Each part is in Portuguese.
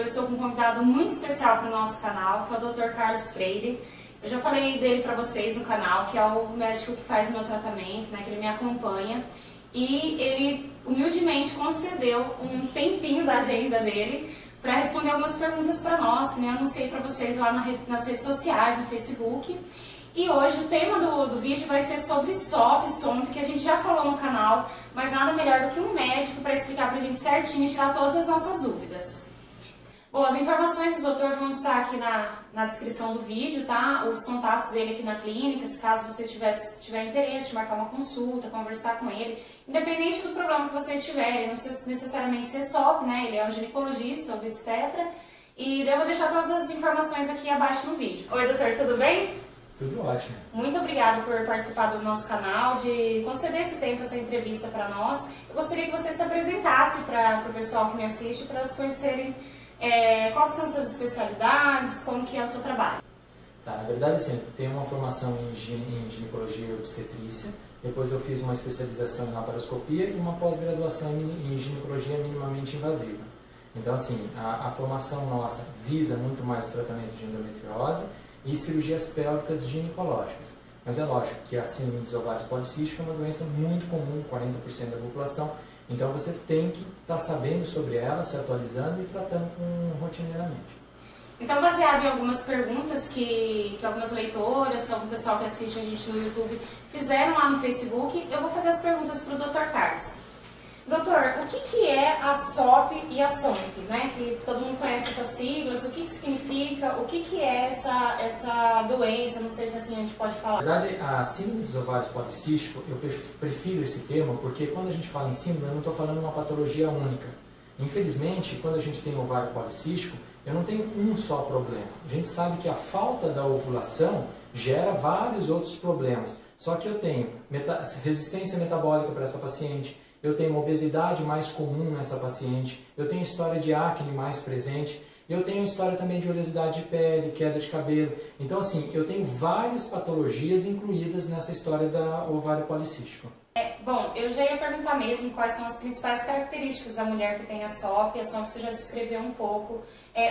estou com um convidado muito especial para o nosso canal, que é o Dr. Carlos Freire. Eu já falei dele para vocês no canal, que é o médico que faz o meu tratamento, né, que ele me acompanha. E ele humildemente concedeu um tempinho da agenda dele para responder algumas perguntas para nós, que eu anunciei para vocês lá nas redes sociais, no Facebook. E hoje o tema do vídeo vai ser sobre SOP, SOMP, que a gente já falou no canal, mas nada melhor do que um médico para explicar para a gente certinho e tirar todas as nossas dúvidas. Bom, as informações do doutor vão estar aqui na descrição do vídeo, tá? Os contatos dele aqui na clínica, se caso você tiver interesse de marcar uma consulta, conversar com ele, independente do problema que vocês tiverem, não precisa necessariamente ser SOP, né? Ele é um ginecologista, obstetra, e eu vou deixar todas as informações aqui abaixo no vídeo. Oi, doutor, tudo bem? Tudo ótimo. Muito obrigada por participar do nosso canal, de conceder esse tempo, essa entrevista para nós. Eu gostaria que você se apresentasse para o pessoal que me assiste, para eles conhecerem quais são suas especialidades, como que é o seu trabalho. Tá, na verdade, assim, eu tenho uma formação em ginecologia e obstetrícia, depois eu fiz uma especialização em laparoscopia e uma pós-graduação em ginecologia minimamente invasiva. Então, assim, a formação nossa visa muito mais o tratamento de endometriose e cirurgias pélvicas ginecológicas. Mas é lógico que a síndrome dos ovários policísticos é uma doença muito comum, 40% da população, então você tem que estar sabendo sobre ela, se atualizando e tratando rotineiramente. Então, baseado em algumas perguntas que algumas leitoras, algum pessoal que assiste a gente no YouTube fizeram lá no Facebook, eu vou fazer as perguntas para o Dr. Carlos. Doutor, o que é a SOP e a SOMP, né? Que todo mundo conhece essas siglas, o que significa, o que é essa doença, não sei se assim a gente pode falar. Na verdade, a síndrome dos ovários policísticos, eu prefiro esse termo porque quando a gente fala em síndrome, eu não estou falando uma patologia única. Infelizmente, quando a gente tem ovário policístico, eu não tenho um só problema. A gente sabe que a falta da ovulação gera vários outros problemas. Só que eu tenho resistência metabólica para essa paciente, eu tenho uma obesidade mais comum nessa paciente, eu tenho história de acne mais presente, eu tenho história também de oleosidade de pele, queda de cabelo. Então, assim, eu tenho várias patologias incluídas nessa história da ovário policístico. Bom, eu já ia perguntar mesmo quais são as principais características da mulher que tem a SOP você já descreveu um pouco.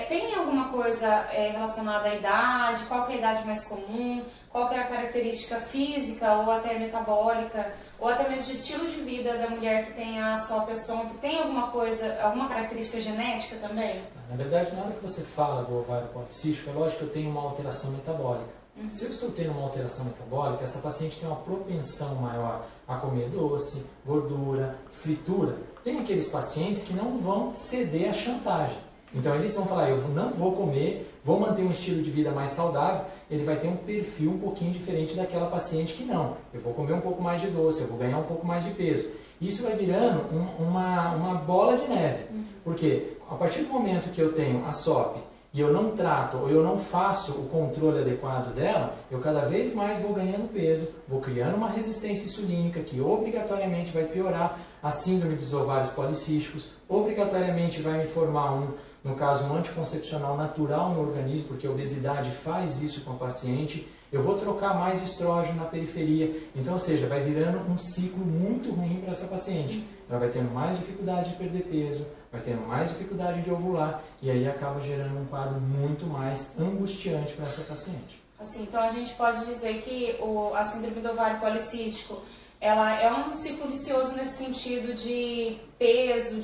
Tem alguma coisa relacionada à idade? Qual que é a idade mais comum? Qual que é a característica física ou até metabólica? Ou até mesmo de estilo de vida da mulher que tem a SOP e a SOMP? Tem alguma coisa, alguma característica genética também? Na verdade, na hora que você fala do ovário policístico, é lógico que eu tenho uma alteração metabólica. Se eu estou tendo uma alteração metabólica, essa paciente tem uma propensão maior a comer doce, gordura, fritura. Tem aqueles pacientes que não vão ceder à chantagem. Então eles vão falar, eu não vou comer, vou manter um estilo de vida mais saudável. Ele vai ter um perfil um pouquinho diferente daquela paciente que não. Eu vou comer um pouco mais de doce, eu vou ganhar um pouco mais de peso. Isso vai virando uma bola de neve. Porque a partir do momento que eu tenho a SOP, e eu não trato ou eu não faço o controle adequado dela, eu cada vez mais vou ganhando peso, vou criando uma resistência insulínica que obrigatoriamente vai piorar a síndrome dos ovários policísticos, obrigatoriamente vai me formar no caso, um anticoncepcional natural no organismo, porque a obesidade faz isso com a paciente, eu vou trocar mais estrógeno na periferia, então, ou seja, vai virando um ciclo muito ruim para essa paciente. Ela vai tendo mais dificuldade de perder peso, vai tendo mais dificuldade de ovular, e aí acaba gerando um quadro muito mais angustiante para essa paciente. Assim, então a gente pode dizer que a síndrome do ovário policístico, ela é um ciclo vicioso nesse sentido de peso,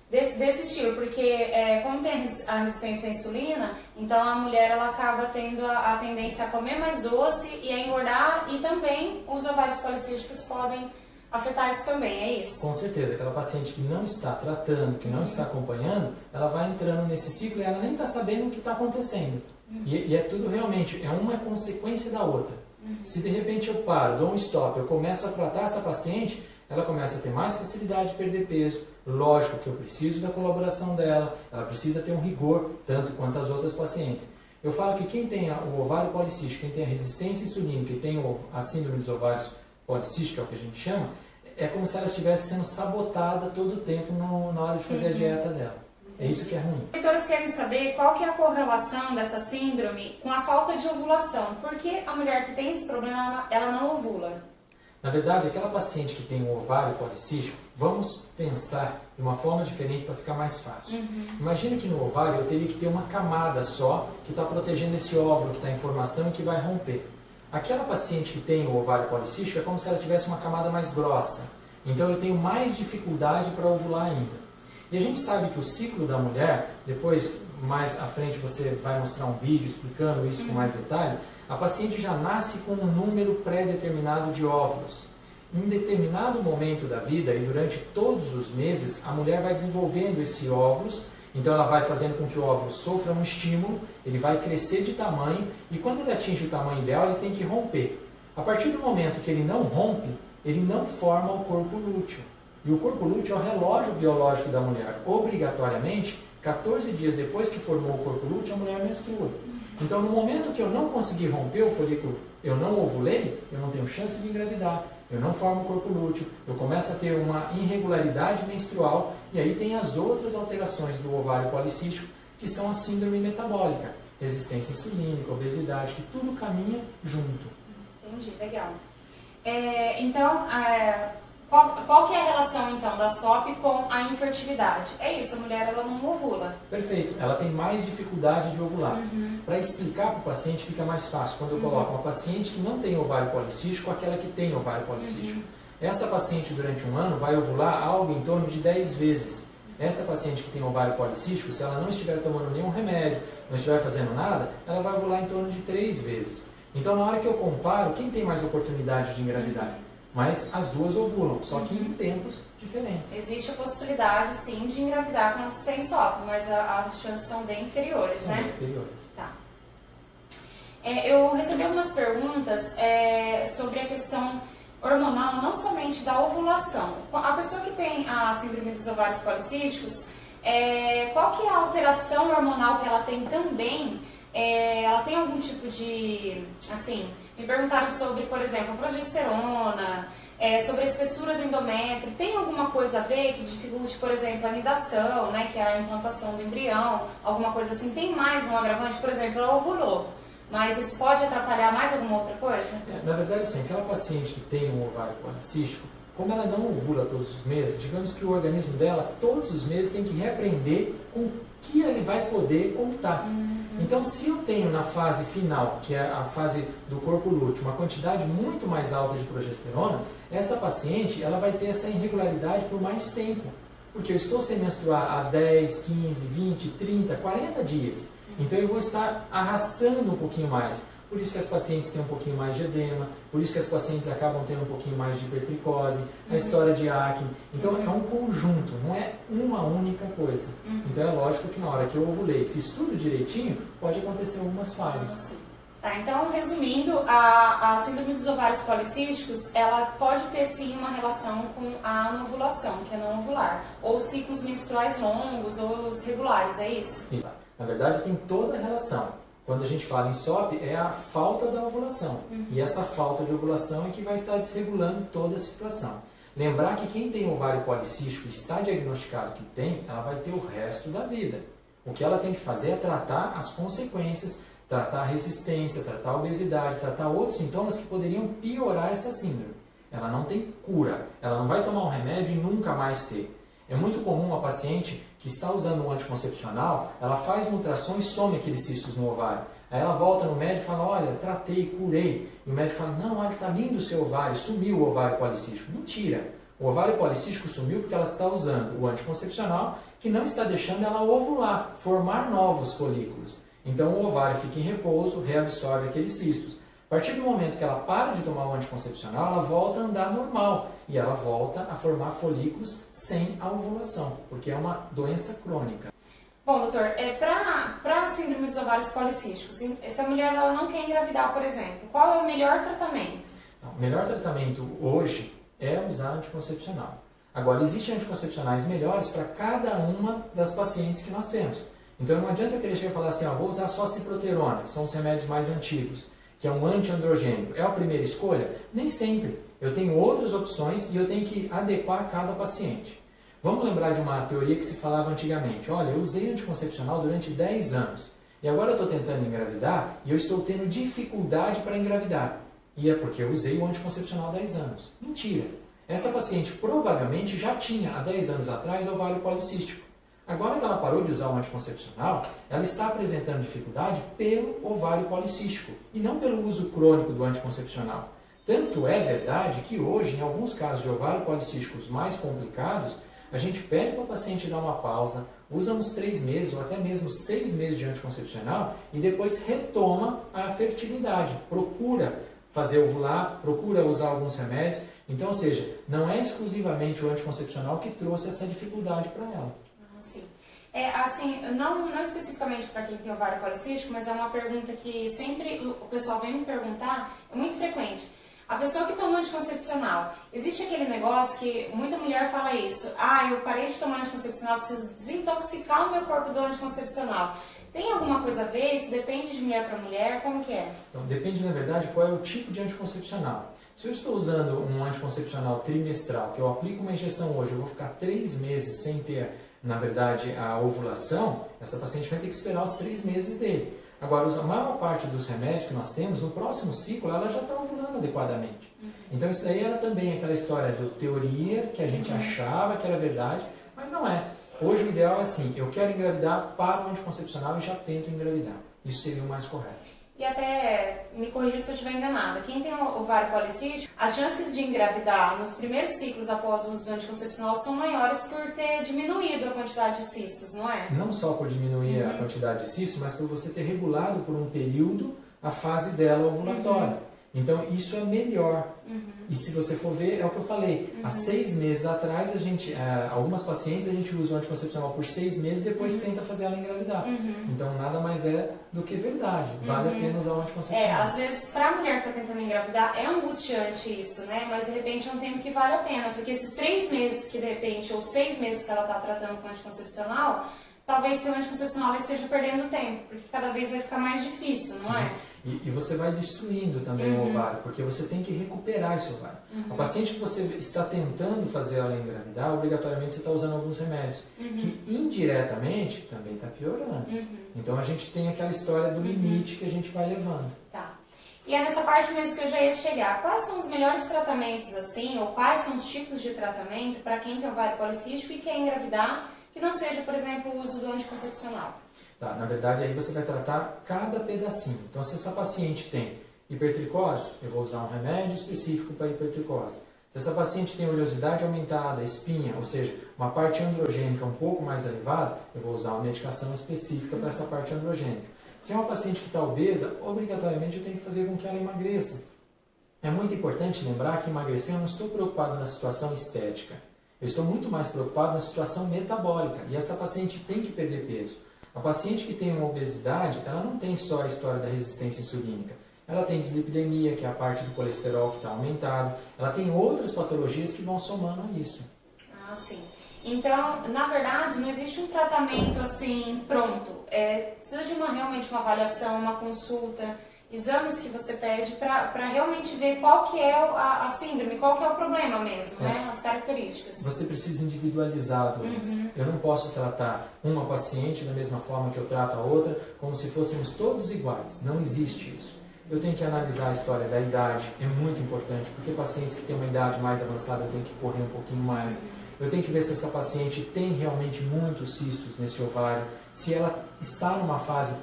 desse estilo, porque como tem a resistência à insulina, então a mulher ela acaba tendo a tendência a comer mais doce e a engordar, e também os ovários policísticos podem afetar isso também, é isso? Com certeza, aquela paciente que não está tratando, que não está acompanhando, ela vai entrando nesse ciclo e ela nem está sabendo o que está acontecendo. E é tudo realmente, é uma consequência da outra. Se de repente eu paro, dou um stop, eu começo a tratar essa paciente, ela começa a ter mais facilidade de perder peso. Lógico que eu preciso da colaboração dela, ela precisa ter um rigor, tanto quanto as outras pacientes. Eu falo que quem tem o ovário policístico, quem tem a resistência insulínica e tem a síndrome dos ovários policísticos, que é o que a gente chama, é como se ela estivesse sendo sabotada todo o tempo na hora de fazer a dieta dela. É isso que é ruim. Os leitores querem saber qual que é a correlação dessa síndrome com a falta de ovulação. Por que a mulher que tem esse problema, ela não ovula? Na verdade, aquela paciente que tem um ovário policístico, vamos pensar de uma forma diferente para ficar mais fácil. Imagina que no ovário eu teria que ter uma camada só que está protegendo esse óvulo que está em formação e que vai romper. Aquela paciente que tem o ovário policístico é como se ela tivesse uma camada mais grossa. Então eu tenho mais dificuldade para ovular ainda. E a gente sabe que o ciclo da mulher, depois mais à frente você vai mostrar um vídeo explicando isso com mais detalhe, a paciente já nasce com um número pré-determinado de óvulos. Em determinado momento da vida e durante todos os meses, a mulher vai desenvolvendo esses óvulos, então ela vai fazendo com que o óvulo sofra um estímulo, ele vai crescer de tamanho e quando ele atinge o tamanho ideal, ele tem que romper. A partir do momento que ele não rompe, ele não forma o corpo lúteo. E o corpo lúteo é o relógio biológico da mulher. Obrigatoriamente, 14 dias depois que formou o corpo lúteo, a mulher menstrua. Então, no momento que eu não conseguir romper o folículo, eu não ovulei, eu não tenho chance de engravidar. Eu não formo o corpo lúteo, eu começo a ter uma irregularidade menstrual e aí tem as outras alterações do ovário policístico, que são a síndrome metabólica, resistência insulínica, obesidade, que tudo caminha junto. Entendi, legal. Então, qual que é a relação então da SOP com a infertilidade? É isso, a mulher ela não ovula. Perfeito, ela tem mais dificuldade de ovular. Para explicar para o paciente fica mais fácil quando eu coloco uma paciente que não tem ovário policístico com aquela que tem ovário policístico. Essa paciente durante um ano vai ovular algo em torno de 10 vezes. Essa paciente que tem ovário policístico, se ela não estiver tomando nenhum remédio, não estiver fazendo nada, ela vai ovular em torno de 3 vezes. Então na hora que eu comparo, quem tem mais oportunidade de engravidar? Mas as duas ovulam, só que em tempos diferentes. Existe a possibilidade, sim, de engravidar quando se tem SOP, mas as chances são bem inferiores, são bem inferiores. Tá. Eu recebi algumas perguntas sobre a questão hormonal, não somente da ovulação. A pessoa que tem a síndrome dos ovários policísticos, qual que é a alteração hormonal que ela tem também? Ela tem algum tipo de, assim, me perguntaram sobre, por exemplo, a progesterona, sobre a espessura do endométrio, tem alguma coisa a ver que dificulte, por exemplo, a nidação, né, que é a implantação do embrião, alguma coisa assim? Tem mais um agravante, por exemplo, ela ovulou, mas isso pode atrapalhar mais alguma outra coisa? Na verdade, sim, aquela paciente que tem um ovário policístico, como ela não ovula todos os meses, digamos que o organismo dela, todos os meses, tem que reaprender com o que ele vai poder computar. Então, se eu tenho na fase final, que é a fase do corpo lúteo, uma quantidade muito mais alta de progesterona, essa paciente ela vai ter essa irregularidade por mais tempo. Porque eu estou sem menstruar há 10, 15, 20, 30, 40 dias. Então, eu vou estar arrastando um pouquinho mais. Por isso que as pacientes têm um pouquinho mais de edema, por isso que as pacientes acabam tendo um pouquinho mais de hipertricose, a história de acne. Então é um conjunto, não é uma única coisa. Então é lógico que na hora que eu ovulei, fiz tudo direitinho, pode acontecer algumas falhas. Tá, então resumindo, a síndrome dos ovários policísticos, ela pode ter sim uma relação com a anovulação, que é não ovular, ou ciclos menstruais longos ou desregulares, é isso? Na verdade tem toda a relação. Quando a gente fala em SOP, é a falta da ovulação. E essa falta de ovulação é que vai estar desregulando toda a situação. Lembrar que quem tem ovário policístico e está diagnosticado que tem, ela vai ter o resto da vida. O que ela tem que fazer é tratar as consequências, tratar a resistência, tratar a obesidade, tratar outros sintomas que poderiam piorar essa síndrome. Ela não tem cura, ela não vai tomar um remédio e nunca mais ter. É muito comum uma paciente que está usando um anticoncepcional, ela faz um ultrassom e some aqueles cistos no ovário. Aí ela volta no médico e fala, olha, tratei, curei. E o médico fala, não, olha, está lindo o seu ovário, sumiu o ovário policístico. Mentira! O ovário policístico sumiu porque ela está usando o anticoncepcional que não está deixando ela ovular, formar novos folículos. Então o ovário fica em repouso, reabsorve aqueles cistos. A partir do momento que ela para de tomar o anticoncepcional, ela volta a andar normal e ela volta a formar folículos sem a ovulação, porque é uma doença crônica. Bom, doutor, para a síndrome dos ovários policísticos, se a mulher ela não quer engravidar, por exemplo, qual é o melhor tratamento? O melhor tratamento hoje é usar anticoncepcional. Agora, existem anticoncepcionais melhores para cada uma das pacientes que nós temos. Então não adianta eu querer chegar e falar assim, ó, vou usar só ciproterona, que são os remédios mais antigos, que é um antiandrogênico. É a primeira escolha? Nem sempre. Eu tenho outras opções e eu tenho que adequar cada paciente. Vamos lembrar de uma teoria que se falava antigamente. Olha, eu usei anticoncepcional durante 10 anos e agora eu estou tentando engravidar e eu estou tendo dificuldade para engravidar. E é porque eu usei o anticoncepcional há 10 anos. Mentira! Essa paciente provavelmente já tinha, há 10 anos atrás, ovário policístico. Agora que ela parou de usar o anticoncepcional, ela está apresentando dificuldade pelo ovário policístico e não pelo uso crônico do anticoncepcional. Tanto é verdade que hoje, em alguns casos de ovário policísticos mais complicados, a gente pede para o paciente dar uma pausa, usa uns 3 meses ou até mesmo 6 meses de anticoncepcional e depois retoma a fertilidade, procura fazer ovular, procura usar alguns remédios. Então, ou seja, não é exclusivamente o anticoncepcional que trouxe essa dificuldade para ela. Sim. Assim, não especificamente para quem tem ovário policístico, mas é uma pergunta que sempre o pessoal vem me perguntar, é muito frequente. A pessoa que toma anticoncepcional, existe aquele negócio que muita mulher fala isso, eu parei de tomar anticoncepcional, preciso desintoxicar o meu corpo do anticoncepcional. Tem alguma coisa a ver? Isso depende de mulher para mulher? Como que é? Então, depende, na verdade, qual é o tipo de anticoncepcional. Se eu estou usando um anticoncepcional trimestral, que eu aplico uma injeção hoje, eu vou ficar 3 meses sem ter, na verdade, a ovulação, essa paciente vai ter que esperar os 3 meses dele. Agora, a maior parte dos remédios que nós temos, no próximo ciclo, ela já está ovulando adequadamente. Então, isso daí era também aquela história de teoria que a gente achava que era verdade, mas não é. Hoje o ideal é assim, eu quero engravidar, paro o anticoncepcional e já tento engravidar. Isso seria o mais correto. E até, me corrija se eu estiver enganada, quem tem ovário policístico, as chances de engravidar nos primeiros ciclos após o uso do anticoncepcional são maiores por ter diminuído a quantidade de cistos, não é? Não só por diminuir a quantidade de cistos, mas por você ter regulado por um período a fase dela ovulatória. Então, isso é melhor. E se você for ver, é o que eu falei, há 6 meses atrás, algumas pacientes a gente usa o anticoncepcional por 6 meses e depois tenta fazer ela engravidar. Então, nada mais é do que verdade. Vale a pena usar o anticoncepcional. Às vezes, para a mulher que está tentando engravidar, é angustiante isso, né? Mas, de repente, é um tempo que vale a pena. Porque esses 3 meses que, de repente, ou 6 meses que ela está tratando com anticoncepcional, talvez seu anticoncepcional esteja perdendo tempo. Porque cada vez vai ficar mais difícil, não é? E você vai destruindo também o ovário, porque você tem que recuperar esse ovário. A paciente que você está tentando fazer ela engravidar, obrigatoriamente você está usando alguns remédios, que indiretamente também está piorando. Então a gente tem aquela história do limite que a gente vai levando. Tá. E é nessa parte mesmo que eu já ia chegar. Quais são os melhores tratamentos, assim, ou quais são os tipos de tratamento para quem tem ovário policístico e quer engravidar, que não seja, por exemplo, o uso do anticoncepcional? Tá, na verdade, aí você vai tratar cada pedacinho. Então, se essa paciente tem hipertricose, eu vou usar um remédio específico para hipertricose. Se essa paciente tem oleosidade aumentada, espinha, ou seja, uma parte androgênica um pouco mais elevada, eu vou usar uma medicação específica para essa parte androgênica. Se é uma paciente que está obesa, obrigatoriamente eu tenho que fazer com que ela emagreça. É muito importante lembrar que emagrecer eu não estou preocupado na situação estética. Eu estou muito mais preocupado na situação metabólica. E essa paciente tem que perder peso. A paciente que tem uma obesidade, ela não tem só a história da resistência insulínica. Ela tem dislipidemia, que é a parte do colesterol que está aumentado. Ela tem outras patologias que vão somando a isso. Ah, sim. Então, na verdade, não existe um tratamento assim pronto. Precisa de realmente uma avaliação, uma consulta, exames que você pede para realmente ver qual que é a síndrome, qual que é o problema mesmo, né? As características. Você precisa individualizar a doença. Eu não posso tratar uma paciente da mesma forma que eu trato a outra, como se fôssemos todos iguais. Não existe isso. Eu tenho que analisar a história da idade, é muito importante, porque pacientes que têm uma idade mais avançada eu tenho que correr um pouquinho mais. Eu tenho que ver se essa paciente tem realmente muitos cistos nesse ovário, se ela está numa fase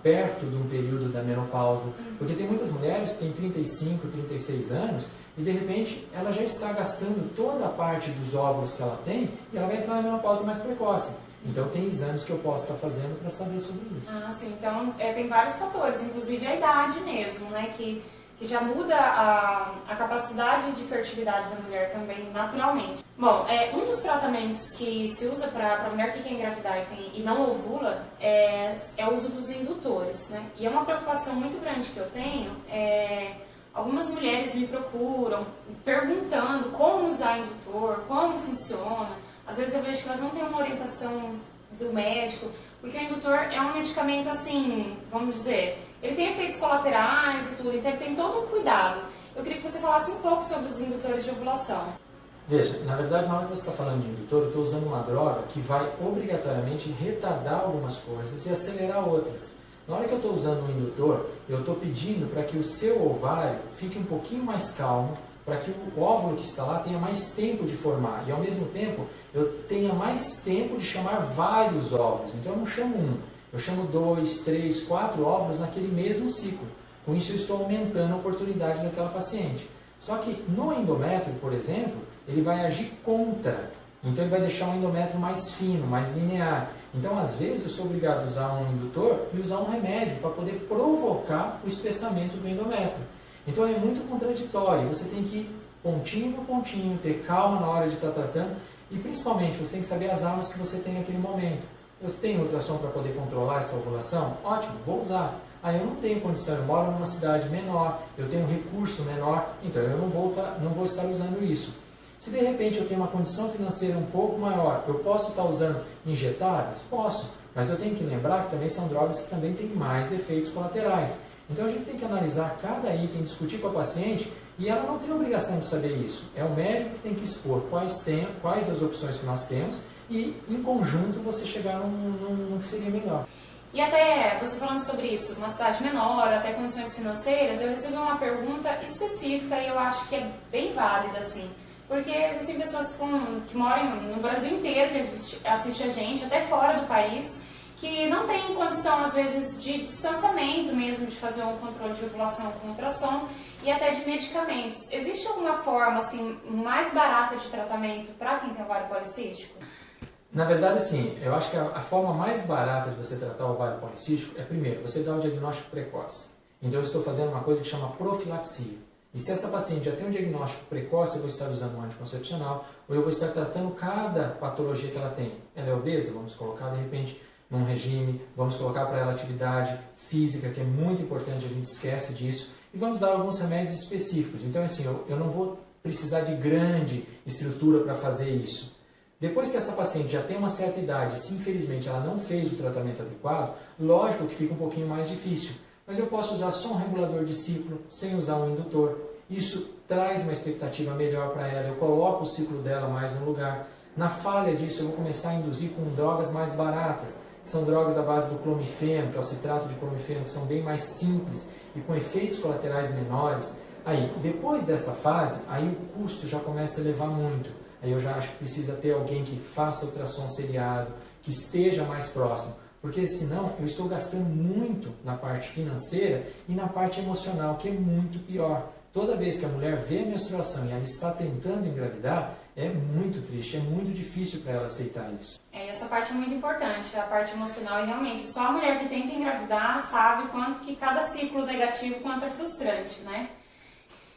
perto de um período da menopausa. Porque tem muitas mulheres que têm 35, 36 anos e de repente ela já está gastando toda a parte dos óvulos que ela tem e ela vai entrar na menopausa mais precoce. Então tem exames que eu posso estar fazendo para saber sobre isso. Ah, sim. Então tem vários fatores, inclusive a idade mesmo, né? Que já muda a capacidade de fertilidade da mulher também, naturalmente. Bom, um dos tratamentos que se usa para a mulher que quer engravidar e não ovula é o uso dos indutores, né? E é uma preocupação muito grande que eu tenho. Algumas mulheres me procuram perguntando como usar indutor, como funciona. Às vezes eu vejo que elas não têm uma orientação do médico, porque o indutor é um medicamento assim, vamos dizer, ele tem efeitos colaterais e tudo, então ele tem todo um cuidado. Eu queria que você falasse um pouco sobre os indutores de ovulação. Veja, na verdade, na hora que você está falando de indutor, eu estou usando uma droga que vai obrigatoriamente retardar algumas coisas e acelerar outras. Na hora que eu estou usando o indutor, eu estou pedindo para que o seu ovário fique um pouquinho mais calmo, para que o óvulo que está lá tenha mais tempo de formar. E ao mesmo tempo, eu tenha mais tempo de chamar vários óvulos. Então eu não chamo um, eu chamo 2, 3, 4 óvulos naquele mesmo ciclo. Com isso eu estou aumentando a oportunidade daquela paciente. Só que no endométrio, por exemplo, ele vai agir contra. Então ele vai deixar o endométrio mais fino, mais linear. Então às vezes eu sou obrigado a usar um indutor e usar um remédio para poder provocar o espessamento do endométrio. Então é muito contraditório, você tem que ir pontinho por pontinho, ter calma na hora de estar tratando e principalmente você tem que saber as armas que você tem naquele momento. Eu tenho ultrassom para poder controlar essa ovulação? Ótimo, vou usar. Aí eu não tenho condição, eu moro numa cidade menor, eu tenho um recurso menor, então eu não vou estar usando isso. Se de repente eu tenho uma condição financeira um pouco maior, eu posso estar usando injetáveis? Posso, mas eu tenho que lembrar que também são drogas que também têm mais efeitos colaterais. Então a gente tem que analisar cada item, discutir com a paciente e ela não tem obrigação de saber isso. É o médico que tem que expor quais as opções que nós temos e em conjunto você chegar num que seria melhor. E até, você falando sobre isso, uma cidade menor, até condições financeiras, eu recebi uma pergunta específica e eu acho que é bem válida, assim. Porque existem pessoas que moram no Brasil inteiro, que assistem a gente, até fora do país, que não têm condição, às vezes, de distanciamento mesmo, de fazer um controle de ovulação com ultrassom e até de medicamentos. Existe alguma forma, assim, mais barata de tratamento para quem tem ovário policístico? Na verdade, sim, eu acho que a forma mais barata de você tratar o ovário policístico é, primeiro, você dar o diagnóstico precoce. Então, eu estou fazendo uma coisa que chama profilaxia. E se essa paciente já tem um diagnóstico precoce, eu vou estar usando um anticoncepcional, ou eu vou estar tratando cada patologia que ela tem. Ela é obesa? Vamos colocar, de repente, num regime, vamos colocar para ela atividade física, que é muito importante, a gente esquece disso, e vamos dar alguns remédios específicos. Então, assim, eu não vou precisar de grande estrutura para fazer isso. Depois que essa paciente já tem uma certa idade, se infelizmente ela não fez o tratamento adequado, lógico que fica um pouquinho mais difícil. Mas eu posso usar só um regulador de ciclo, sem usar um indutor. Isso traz uma expectativa melhor para ela, eu coloco o ciclo dela mais no lugar. Na falha disso, eu vou começar a induzir com drogas mais baratas, que são drogas à base do clomifeno, que é o citrato de clomifeno, que são bem mais simples e com efeitos colaterais menores. Aí, depois desta fase, aí o custo já começa a elevar muito. Aí eu já acho que precisa ter alguém que faça ultrassom seriado, que esteja mais próximo. Porque senão eu estou gastando muito na parte financeira e na parte emocional, que é muito pior. Toda vez que a mulher vê a menstruação e ela está tentando engravidar, é muito triste, é muito difícil para ela aceitar isso. Essa parte é muito importante, a parte emocional, e realmente só a mulher que tenta engravidar sabe quanto que cada ciclo negativo quanto é frustrante, né?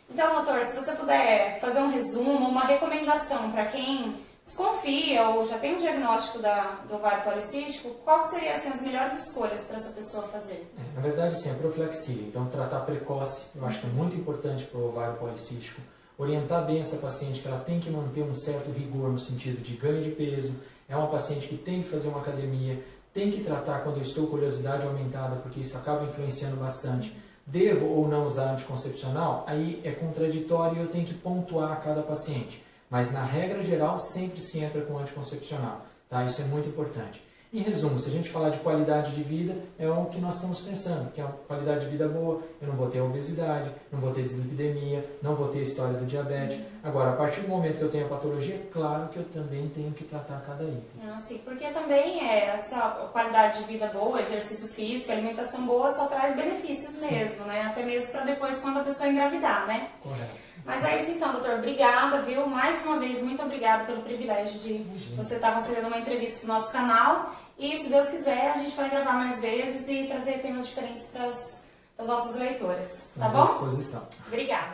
Então, doutor, se você puder fazer um resumo, uma recomendação para quem desconfia ou já tem um diagnóstico do ovário policístico, qual seriam assim, as melhores escolhas para essa pessoa fazer? Na verdade, sim, a profilaxia. Então, tratar precoce, eu acho que é muito importante para o ovário policístico. Orientar bem essa paciente que ela tem que manter um certo rigor no sentido de ganho de peso. É uma paciente que tem que fazer uma academia, tem que tratar quando eu estou com curiosidade aumentada, porque isso acaba influenciando bastante. Devo ou não usar anticoncepcional? Aí é contraditório e eu tenho que pontuar a cada paciente. Mas, na regra geral, sempre se entra com anticoncepcional. Tá? Isso é muito importante. Em resumo, se a gente falar de qualidade de vida, é o que nós estamos pensando, que é uma qualidade de vida boa, eu não vou ter obesidade, não vou ter dislipidemia, não vou ter história do diabetes. Agora, a partir do momento que eu tenho a patologia, é claro que eu também tenho que tratar cada item. Sim, porque também só qualidade de vida boa, exercício físico, alimentação boa só traz benefícios mesmo, né? Até mesmo para depois quando a pessoa engravidar, né? Correto. Mas é isso então, doutor. Obrigada, viu? Mais uma vez, muito obrigada pelo privilégio de você estar concedendo uma entrevista para o nosso canal. E, se Deus quiser, a gente vai gravar mais vezes e trazer temas diferentes para as nossas leitoras. Tá bom? Estamos à disposição. Obrigada.